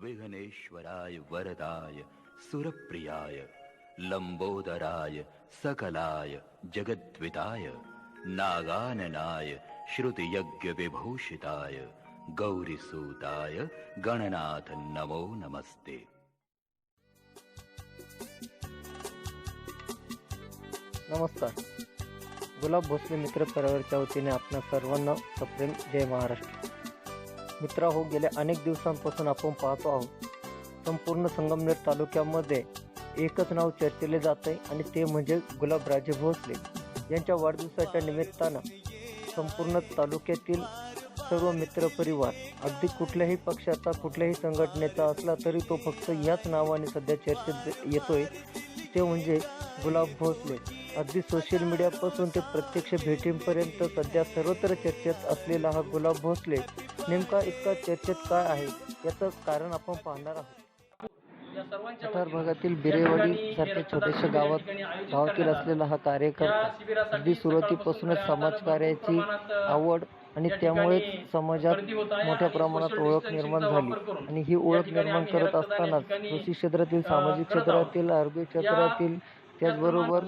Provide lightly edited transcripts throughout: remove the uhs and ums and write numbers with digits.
विघ्नेश्वराय वरदाय सुरप्रियाय लंबोदराय सकलाय जगद्विताय नागाननाय श्रुतियज्ञविभूषिताय गौरीसूताय गणनाथ नमो नमस्ते। नमस्कार। गुलाब भोसले मित्र परिवाराच्या वतीने आपणा सर्वांना सप्रेम जय महाराष्ट्र। मित्रा हो, गेल्या अनेक दिवसांपासून आपण पाहतो आहोत संपूर्ण संगमनेर तालुक्यामध्ये एकच नाव चर्चेले जात आहे आणि ते म्हणजे गुलाबराजे भोसले यांच्या वाढदिवसाच्या निमित्तानं संपूर्ण तालुक्यातील सर्व मित्रपरिवार अगदी कुठल्याही पक्षाचा कुठल्याही संघटनेचा असला तरी तो फक्त याच नावाने सध्या चर्चेत येतोय, ते म्हणजे गुलाब भोसले। अगदी सोशल मीडियापासून ते प्रत्यक्ष भेटींपर्यंत सध्या सर्वत्र चर्चेत असलेला हा गुलाब भोसले नेमका इतका चर्चेत काय आहे याचं कारण आपण पाहणार आहोत। पठार भागातील बिरेवाडी सारख्या छोट्याशा गावातील असलेला हा कार्यकर्ता अगदी सुरुवातीपासूनच समाजकार्याची आवड आणि त्यामुळे समाजात मोठ्या प्रमाणात ओळख निर्माण झाली आणि ही ओळख निर्माण करत असतानाच कृषी क्षेत्रातील, सामाजिक क्षेत्रातील, आरोग्य क्षेत्रातील, त्याचबरोबर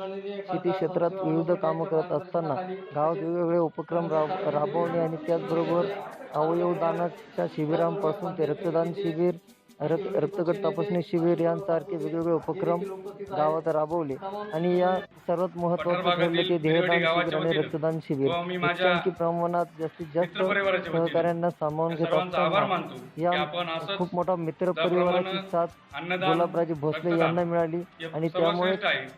शेती क्षेत्रात विविध कामं करत असताना गावात वेगवेगळे उपक्रम राबवणे आणि त्याचबरोबर अवयवदानाच्या शिबिरांपासून ते रक्तदान शिबिर, रक्तगट तपासणी शिबिर यांसारखे वेगवेगळे उपक्रम गावात राबवले आणि या सर्वात महत्त्वाचे ठरले ते देहदान शिबिर आणि रक्तदान शिबिर। इतक्या प्रमाणात जास्तीत जास्त सहकाऱ्यांना सामावून घेत असताना या खूप मोठा मित्र परिवाराची साथ गुलाबराजे भोसले यांना मिळाली आणि त्यामुळे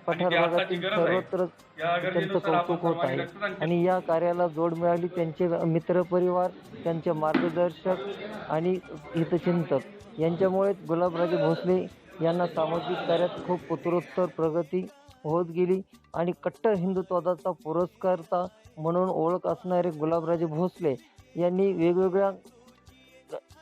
पठार भागातील सर्वत्र त्यांचं कौतुक होत आहे आणि या कार्याला जोड मिळाली त्यांचे मित्र परिवार, त्यांचे मार्गदर्शक आणि हितचिंतक यांच्यामुळे गुलाबराजे भोसले यांना सामाजिक कार्यात खूप उत्तरोत्तर प्रगती होत गेली आणि कट्टर हिंदुत्वाचा पुरस्कर्ता म्हणून ओळख असणारे गुलाबराजे भोसले यांनी वेगवेगळ्या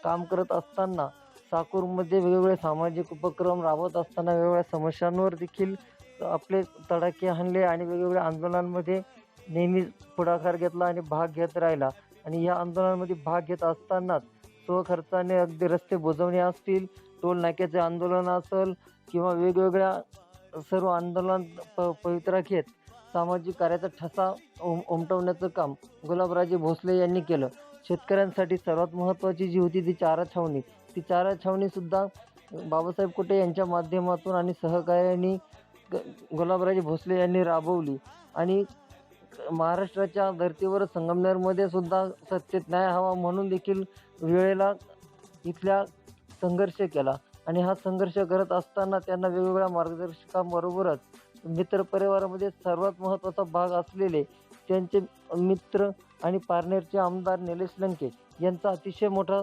काम करत असताना साकूरमध्ये वेगवेगळे सामाजिक उपक्रम राबवत असताना वेगवेगळ्या समस्यांवर देखील आपले तडाखे हाणले आणि वेगवेगळ्या आंदोलनांमध्ये नेहमी पुढाकार घेतला आणि भाग घेत राहिला आणि या आंदोलनामध्ये भाग घेत असतानाच स्वखर्चाने अगदी रस्ते बुजवणे असतील, टोल नाक्याचे आंदोलन असेल किंवा वेगवेगळ्या सर्व आंदोलन पवित्रा घेत सामाजिक कार्याचा ठसा उमटवण्याचं काम गुलाबराजे भोसले यांनी केलं। शेतकऱ्यांसाठी सर्वात महत्त्वाची जी होती ती चारा छावणी, ती चारा छावणीसुद्धा बाबासाहेब कुटे यांच्या माध्यमातून आणि सहकार्याने गुलाबराजे भोसले यांनी राबवली आणि महाराष्ट्राच्या धर्तीवर संगमनेरमध्ये सुद्धा सत्तेत न्याय हवा म्हणून देखील वेळेला इथल्या संघर्ष केला आणि हा संघर्ष करत असताना त्यांना वेगवेगळ्या मार्गदर्शकांबरोबरच मित्रपरिवारामध्ये सर्वात महत्त्वाचा भाग असलेले त्यांचे मित्र आणि पारनेरचे आमदार निलेश लंके यांचा अतिशय मोठा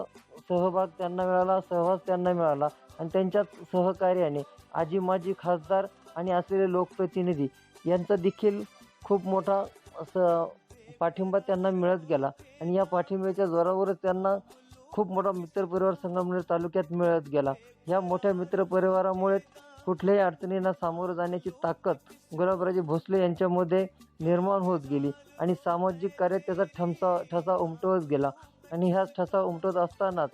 सहभाग त्यांना मिळाला, सहवास त्यांना मिळाला आणि त्यांच्याच सहकार्याने आजी माजी खासदार आणि असलेले लोकप्रतिनिधी यांचा देखील खूप मोठा पाठिंबा त्यांना मिळत गेला आणि या पाठिंब्याच्या जोरावरच त्यांना खूप मोठा मित्रपरिवार संगमनेर तालुक्यात मिळत गेला। या मोठ्या मित्रपरिवारामुळे कुठल्याही अडचणींना सामोरं जाण्याची ताकद गुलाबराजे भोसले यांच्यामध्ये निर्माण होत गेली आणि सामाजिक कार्यात त्याचा ठसा उमटवत गेला आणि ह्या ठसा उमटत असतानाच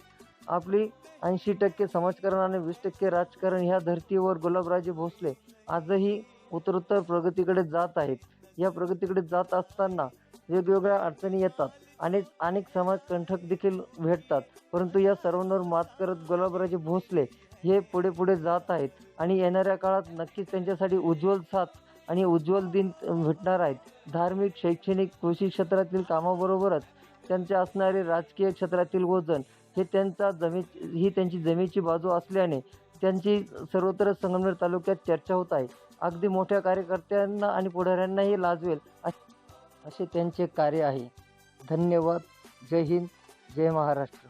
आपली 80% समाजकारण आणि 20% राजकारण ह्या धर्तीवर गुलाबराजे भोसले आजही उत्तरोत्तर प्रगतीकडे जात आहेत। या प्रगतीकडे जात असताना वेगवेगळ्या अडचणी येतात, अनेक समाज कंटक देखील भेटतात, परंतु या सर्वांवर मात करत गुलाबराजे भोसले हे पुढे जात आहेत आणि येणाऱ्या काळात नक्कीच त्यांच्यासाठी उज्ज्वल साथ आणि उज्ज्वल दिन भेटणार आहेत। धार्मिक, शैक्षणिक, कृषी क्षेत्रातील कामाबरोबरच त्यांचे असणारे राजकीय क्षेत्रातील वजन हे त्यांची जमेची बाजू असल्याने त्यांची सर्वत्र संगमनेर तालुक्यात चर्चा होत आहे। अगदी मोठ्या कार्यकर्त्यांना आणि पुढाऱ्यांनाही लाजवेल असे त्यांचे कार्य आहे। धन्यवाद। जय हिंद, जय महाराष्ट्र।